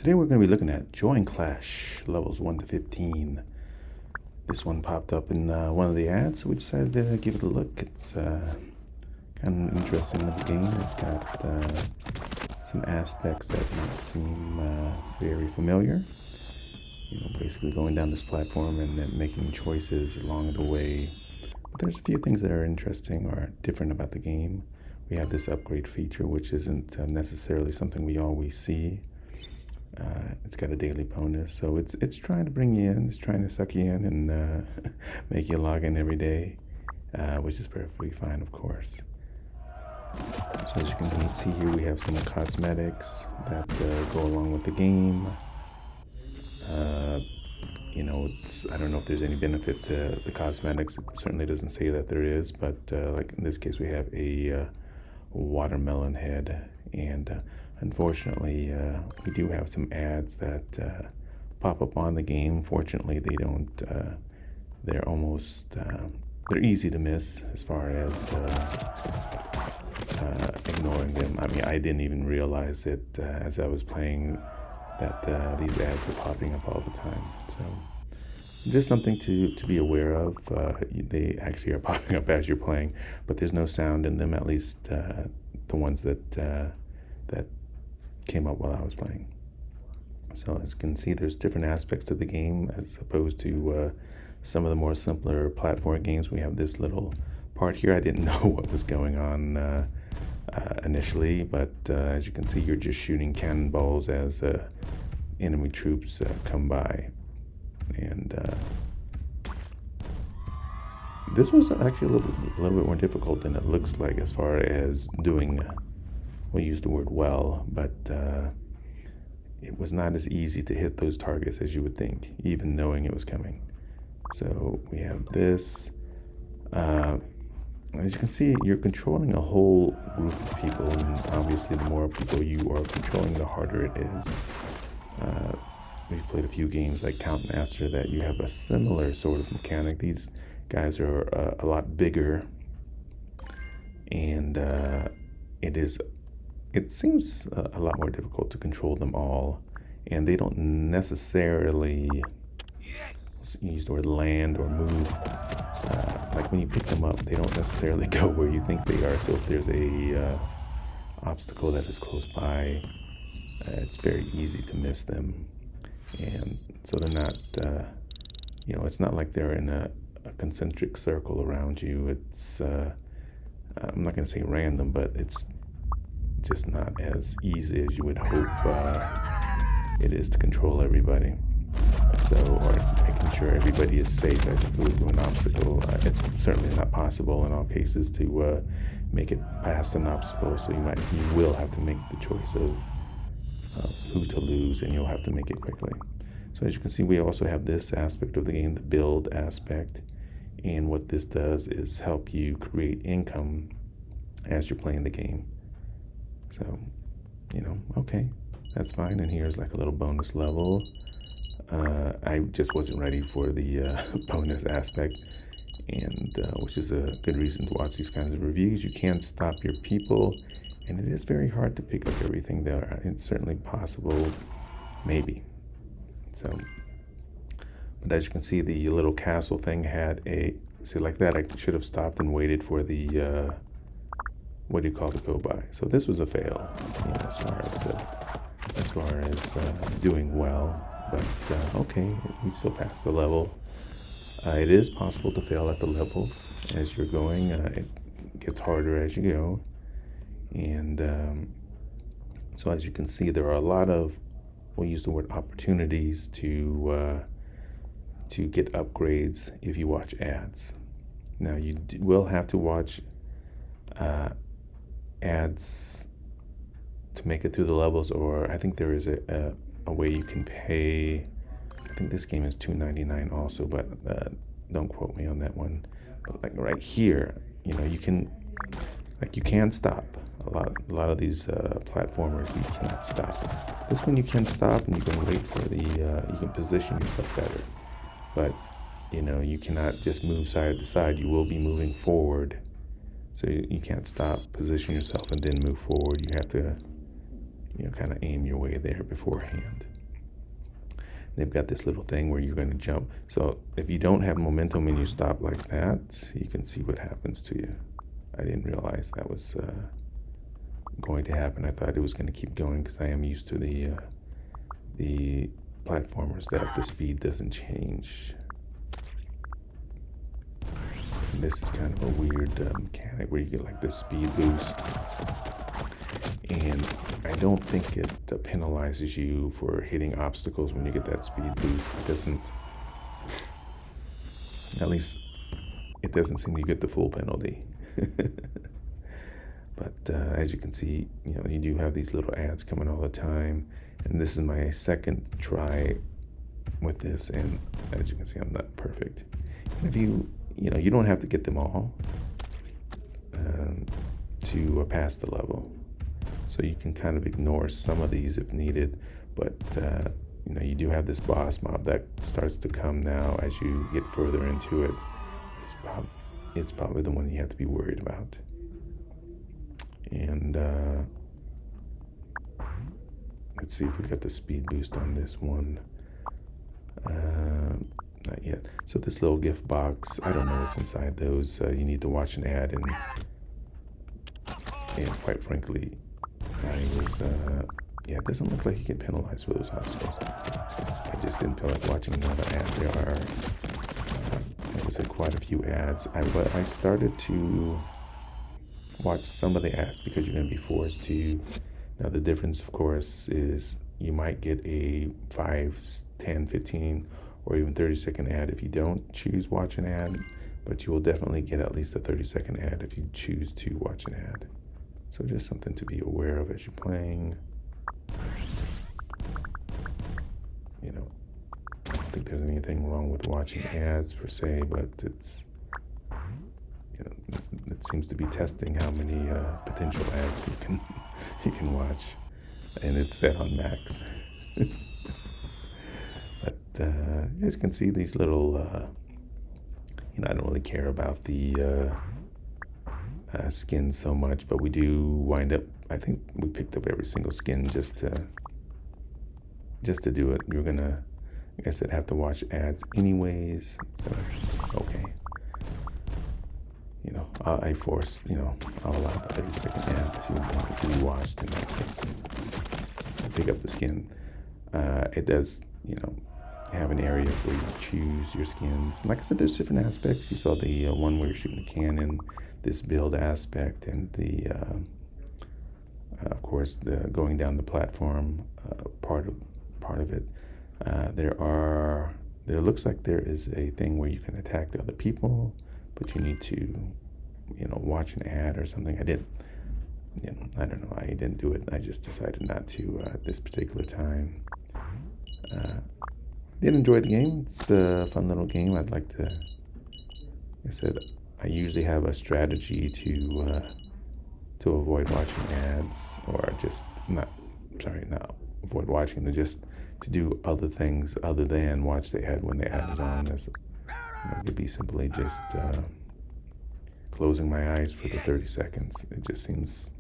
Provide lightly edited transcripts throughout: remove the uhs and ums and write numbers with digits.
Today we're going to be looking at Join Clash, levels 1 to 15. This one popped up in one of the ads, so we decided to give it a look. It's kind of interesting little game. It's got some aspects that might seem very familiar. Basically going down this platform and then making choices along the way. But there's a few things that are interesting or different about the game. We have this upgrade feature, which isn't necessarily something we always see. It's got a daily bonus, so it's trying to bring you in. It's trying to suck you in and make you log in every day, which is perfectly fine, of course. So as you can see here, we have some cosmetics that go along with the game. I don't know if there's any benefit to the cosmetics. It certainly doesn't say that there is, but like in this case, we have a watermelon head, and unfortunately, we do have some ads that pop up on the game. Fortunately, they don't. They're easy to miss as far as ignoring them. I mean, I didn't even realize it as I was playing that these ads were popping up all the time. So just something to be aware of. They actually are popping up as you're playing, but there's no sound in them, at least the ones that came up while I was playing. So as you can see, there's different aspects to the game as opposed to some of the more simpler platform games. We have this little part here. I didn't know what was going on initially, but as you can see, you're just shooting cannonballs as enemy troops come by. And this was actually a little bit more difficult than it looks like as far as doing, we'll use the word well, but it was not as easy to hit those targets as you would think, even knowing it was coming. So we have this. As you can see, you're controlling a whole group of people, and obviously the more people you are controlling, the harder it is. We've played a few games like Count Master that you have a similar sort of mechanic. These guys are a lot bigger, and it seems a lot more difficult to control them all, and they don't necessarily use the word land or move. Like when you pick them up, they don't necessarily go where you think they are. So if there's a obstacle that is close by, it's very easy to miss them. And so they're not, it's not like they're in a concentric circle around you. It's, I'm not going to say random, but it's just not as easy as you would hope it is to control everybody. So, or making sure everybody is safe as you go through an obstacle. It's certainly not possible in all cases to make it past an obstacle. So you will have to make the choice of who to lose, and you'll have to make it quickly. So as you can see, we also have this aspect of the game, the build aspect. And what this does is help you create income as you're playing the game. So, okay, that's fine. And here's like a little bonus level. I just wasn't ready for the bonus aspect, and which is a good reason to watch these kinds of reviews. You can't stop your people, and it is very hard to pick up everything there. It's certainly possible, maybe. So, but as you can see, the little castle thing had like that. I should have stopped and waited for the what do you call it, go by. So this was a fail, as far as doing well. But okay, we still passed the level. It is possible to fail at the levels as you're going. It gets harder as you go. And so as you can see, there are a lot of, we'll use the word opportunities to get upgrades if you watch ads. Now you will have to watch ads to make it through the levels, or I think there is a way you can pay. I think this game is $2.99 also, but don't quote me on that one. But like right here, you can stop. A lot of these platformers, you cannot stop. This one you can stop, and you can wait for you can position yourself better. But you cannot just move side to side. You will be moving forward, so you can't stop, position yourself, and then move forward. You have to kind of aim your way there beforehand. they've got this little thing where you're going to jump. So if you don't have momentum and you stop like that, you can see what happens to you. I didn't realize that was going to happen. I thought it was going to keep going because I am used to the platformers that the speed doesn't change. And this is kind of a weird mechanic where you get like this speed boost, and I don't think it penalizes you for hitting obstacles when you get that speed boost. It doesn't, at least it doesn't seem to get the full penalty. But as you can see, you do have these little ads coming all the time, and this is my second try with this, and as you can see, I'm not perfect. And if you don't have to get them all to pass the level, so you can kind of ignore some of these if needed. But you do have this boss mob that starts to come now as you get further into it. It's probably the one you have to be worried about. And let's see if we got the speed boost on this one. Not yet. So this little gift box, I don't know what's inside those. You need to watch an ad, and quite frankly, I was, it doesn't look like you get penalized for those obstacles. I just didn't feel like watching another ad. There are, like I said, quite a few ads. But I started to watch some of the ads because you're going to be forced to. Now the difference, of course, is you might get a 5, 10, 15, or even 30-second ad if you don't choose watch an ad, but you will definitely get at least a 30-second ad if you choose to watch an ad. So just something to be aware of as you're playing. I don't think there's anything wrong with watching ads per se, but it's it seems to be testing how many potential ads you can watch, and it's set on max. But as you can see, these little I don't really care about the skins so much, but we do wind up, I think we picked up every single skin just to do it. You're gonna, like I said, have to watch ads anyways, so okay. I force, I'll allow the 30-second ad to be watched in that case. To pick up the skin. It does, have an area where you choose your skins. And like I said, there's different aspects. You saw the one where you're shooting the cannon, this build aspect, and the, of course, the going down the platform part of it. There looks like there is a thing where you can attack the other people, but you need to, watch an ad or something. I don't know. I didn't do it. I just decided not to at this particular time. Did enjoy the game. It's a fun little game. I'd like to, like I said, I usually have a strategy to avoid watching ads, or just not avoid watching them, just to do other things other than watch the ad when the ad is on. It could be simply just closing my eyes for the 30 seconds. It just seems,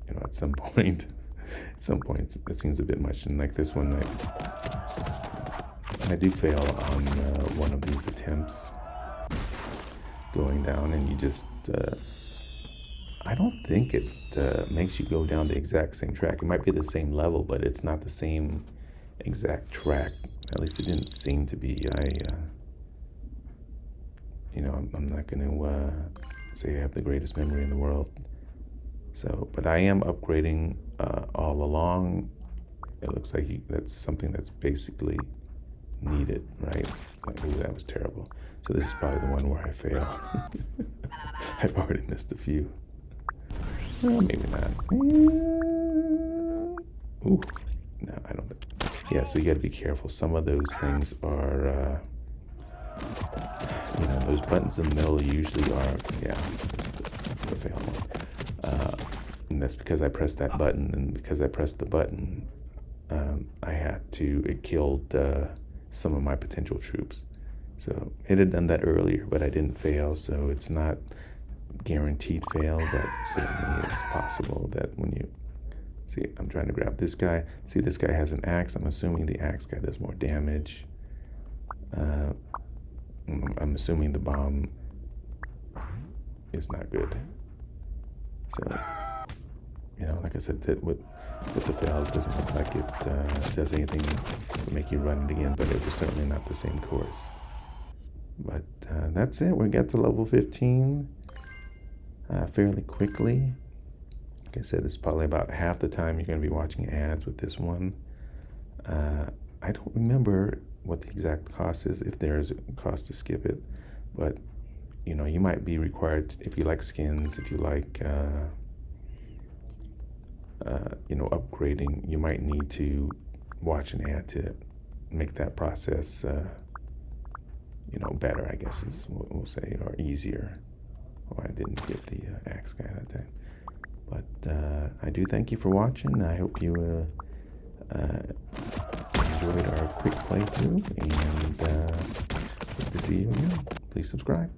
at some point it seems a bit much. And like this one, I do fail on one of these attempts going down, and you just, I don't think it makes you go down the exact same track. It might be the same level, but it's not the same exact track. At least it didn't seem to be. I'm not going to say I have the greatest memory in the world. So, but I am upgrading all along. It looks like that's something that's basically needed, right? Like, ooh, that was terrible. So this is probably the one where I fail. I've already missed a few. Well, maybe not. Ooh, no, I don't think. Yeah, so you got to be careful. Some of those things are, those buttons in the middle usually are, the fail one. And that's because I pressed that button, and because I pressed the button, it killed some of my potential troops. So it had done that earlier, but I didn't fail, so it's not guaranteed fail, but certainly it's possible that when you See, I'm trying to grab this guy. See, this guy has an axe. I'm assuming the axe guy does more damage. I'm assuming the bomb is not good. So, you know, like I said, that with the fail, it doesn't look like it does anything to make you run it again, but it was certainly not the same course. But that's it. We got to level 15 fairly quickly. Like I said, it's probably about half the time you're going to be watching ads with this one. I don't remember what the exact cost is, if there is a cost to skip it, but you know, you might be required, if you like skins, if you like you know, upgrading, you might need to watch an ad to make that process you know, better, I guess is what we'll say, or easier. Oh, I didn't get the axe guy that time. But I do thank you for watching. I hope you enjoyed our quick playthrough, and hope to see you again. Please subscribe.